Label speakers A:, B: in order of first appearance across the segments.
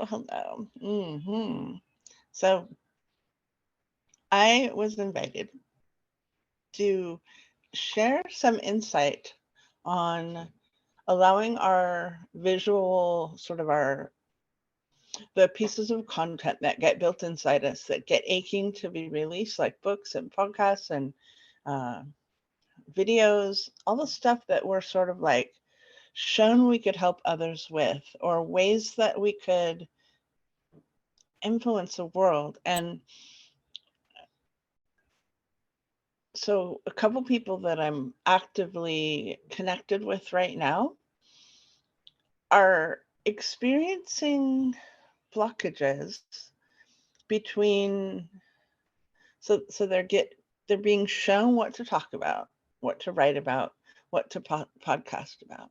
A: hello. So I was invited to share some insight on allowing our visual, sort of the pieces of content that get built inside us that get aching to be released, like books and podcasts and uh, videos, all the stuff that we're sort of like shown we could help others with, or ways that we could influence the world. And so a couple people that I'm actively connected with right now are experiencing blockages between, so they're being shown what to talk about, what to write about, what to podcast about.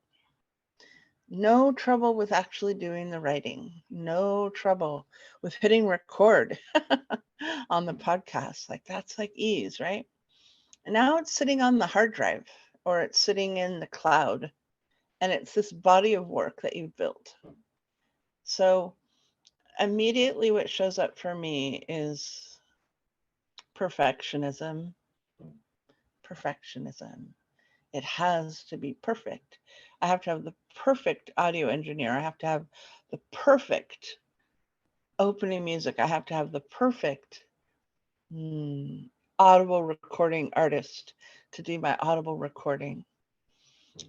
A: No trouble with actually doing the writing. No trouble with hitting record on the podcast. Like that's like ease, right? And now it's sitting on the hard drive or it's sitting in the cloud, and it's this body of work that you've built. So immediately what shows up for me is perfectionism. Perfectionism. It has to be perfect. I have to have the perfect audio engineer. I have to have the perfect opening music. I have to have the perfect audible recording artist to do my audible recording.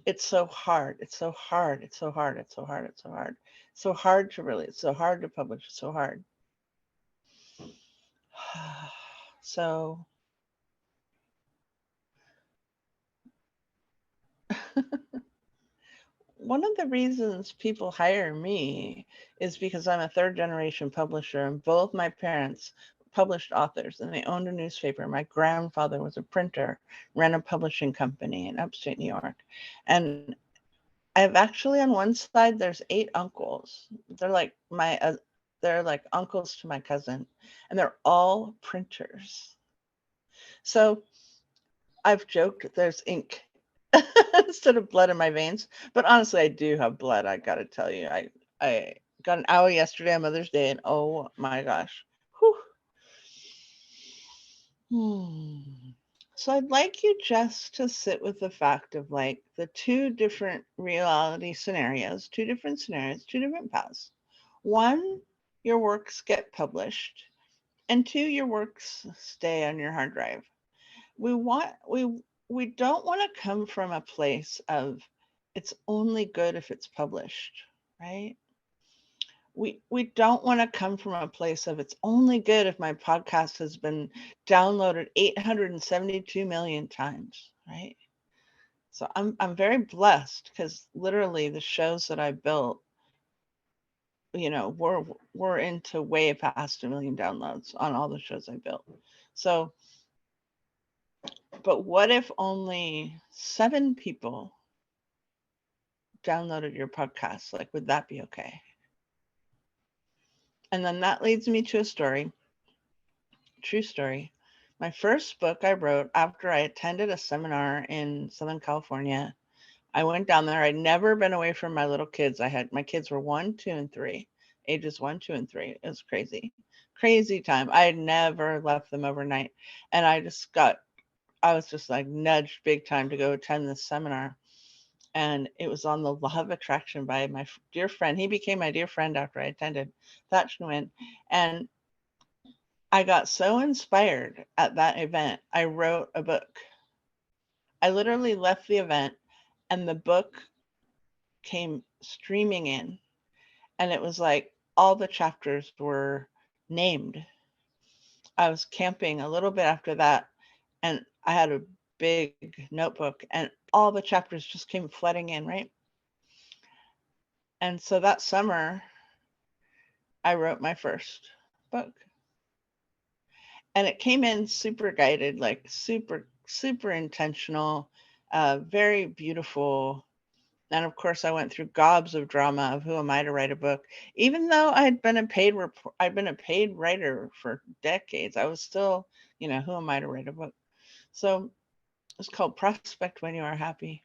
A: It's so hard. It's so hard. It's so hard. It's so hard. It's so hard. It's so hard to release. It's so hard to publish. It's so hard. So one of the reasons people hire me is because I'm a third generation publisher, and both my parents published authors and they owned a newspaper. My grandfather was a printer, ran a publishing company in upstate New York. And I've actually, on one side, there's 8 uncles. They're like they're like uncles to my cousin, and they're all printers. So I've joked there's ink instead of blood in my veins. But honestly, I do have blood. I gotta tell you, I got an owl yesterday on Mother's Day, and oh my gosh, whew. So I'd like you just to sit with the fact of like the two different reality scenarios, two different paths. One, your works get published, and two, your works stay on your hard drive. We want we don't want to come from a place of it's only good if it's published, right? We don't want to come from a place of it's only good if my podcast has been downloaded 872 million times, right? So I'm very blessed because literally the shows that I built, we're into way past 1 million downloads on all the shows I built. So, but what if only 7 people downloaded your podcast? Like, would that be okay? And then that leads me to a story, true story. My first book I wrote after I attended a seminar in Southern California. I went down there. I'd never been away from my little kids. My kids were 1, 2, and 3, ages 1, 2, and 3. It was crazy, crazy time. I had never left them overnight. And I was just like nudged big time to go attend this seminar. And it was on the law of attraction by my dear friend. He became my dear friend after I attended that went. And I got so inspired at that event, I wrote a book. I literally left the event and the book came streaming in. And it was like all the chapters were named. I was camping a little bit after that, and I had a big notebook, and all the chapters just came flooding in, right? And so that summer, I wrote my first book. And it came in super guided, like super, super intentional, very beautiful. And of course, I went through gobs of drama of who am I to write a book. Even though I'd been a paid writer for decades, I was still, who am I to write a book? So it's called Prospect When You Are Happy.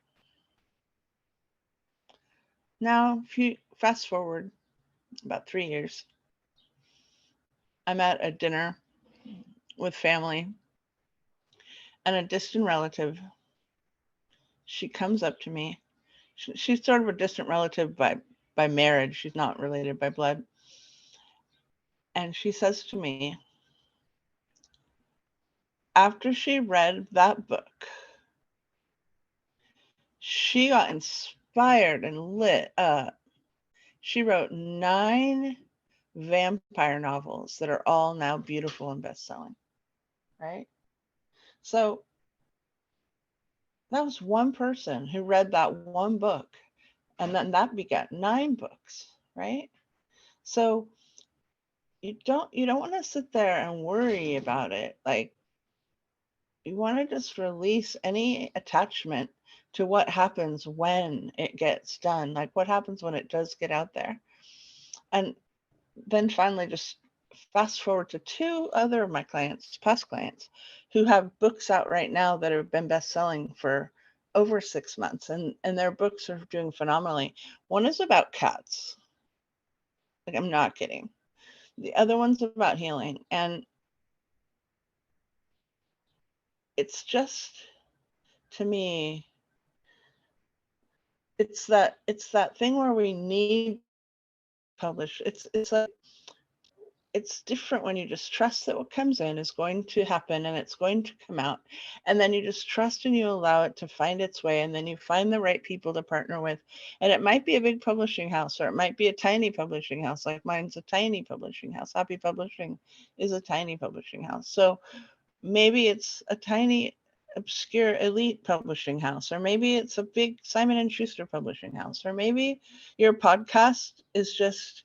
A: Now, if you fast forward about 3 years. I'm at a dinner with family, and a distant relative, she comes up to me. She's sort of a distant relative by marriage. She's not related by blood. And she says to me, after she read that book, she got inspired and lit up. She wrote 9 vampire novels that are all now beautiful and best-selling, right? So that was one person who read that one book, and then that begat 9 books, right? So you don't want to sit there and worry about it. Like, you want to just release any attachment to what happens when it gets done, like what happens when it does get out there. And then finally just fast forward to 2 other of my clients, past clients, who have books out right now that have been best selling for over 6 months, and their books are doing phenomenally. One is about cats. Like, I'm not kidding. The other one's about healing. And it's just, to me, it's that thing where we need publish. It's like, it's different when you just trust that what comes in is going to happen and it's going to come out. And then you just trust and you allow it to find its way. And then you find the right people to partner with. And it might be a big publishing house, or it might be a tiny publishing house. Like mine's a tiny publishing house. Happy Publishing is a tiny publishing house. So maybe it's a tiny obscure elite publishing house, or maybe it's a big Simon and Schuster publishing house, or maybe your podcast is just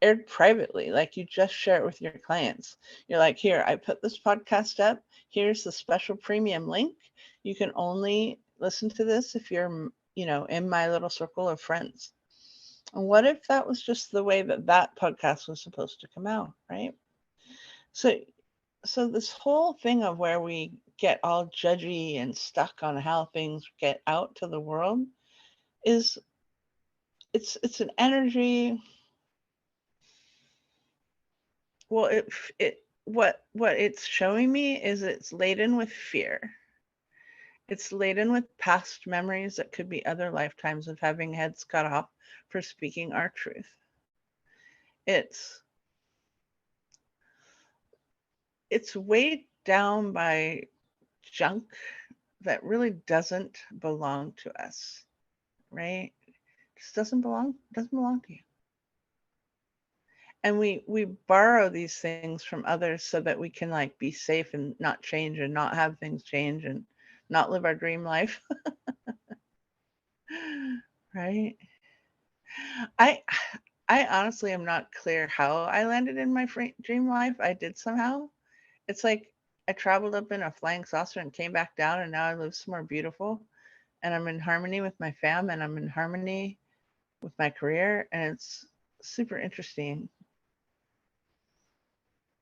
A: aired privately, like you just share it with your clients. You're like, here, I put this podcast up, here's the special premium link. You can only listen to this if you're, in my little circle of friends. And what if that was just the way that podcast was supposed to come out, right? So this whole thing of where we get all judgy and stuck on how things get out to the world is, it's an energy. Well, what it's showing me is it's laden with fear. It's laden with past memories that could be other lifetimes of having heads cut off for speaking our truth. It's weighed down by junk that really doesn't belong to us, right? Just doesn't belong to you. And we borrow these things from others so that we can like be safe and not change and not have things change and not live our dream life. Right? I honestly am not clear how I landed in my dream life. I did somehow. It's like I traveled up in a flying saucer and came back down, and now I live somewhere beautiful, and I'm in harmony with my fam, and I'm in harmony with my career, and it's super interesting.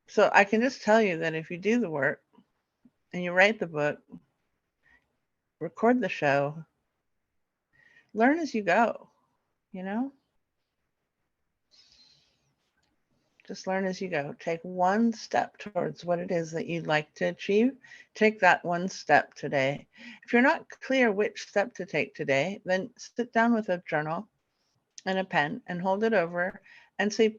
A: So I can just tell you that if you do the work and you write the book, record the show, learn as you go, you know? Just learn as you go. Take one step towards what it is that you'd like to achieve. Take that one step today. If you're not clear which step to take today, then sit down with a journal and a pen and hold it over and say,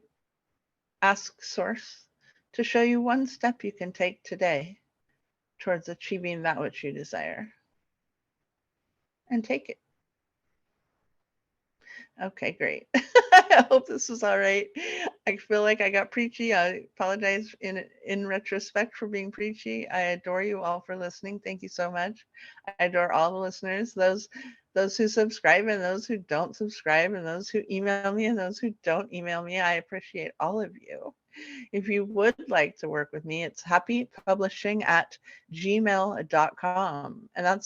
A: ask Source to show you one step you can take today towards achieving that which you desire. And take it. Okay, great. I hope this was all right. I feel like I got preachy. I apologize in retrospect for being preachy. I adore you all for listening. Thank you so much. I adore all the listeners, those who subscribe and those who don't subscribe, and those who email me and those who don't email me. I appreciate all of you. If you would like to work with me, it's happypublishing@gmail.com. And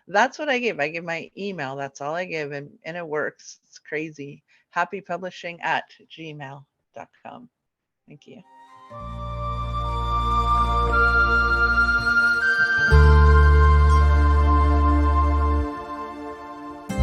A: that's what I give. I give my email. That's all I give. And it works. It's crazy. Happypublishing@gmail.com. Thank you.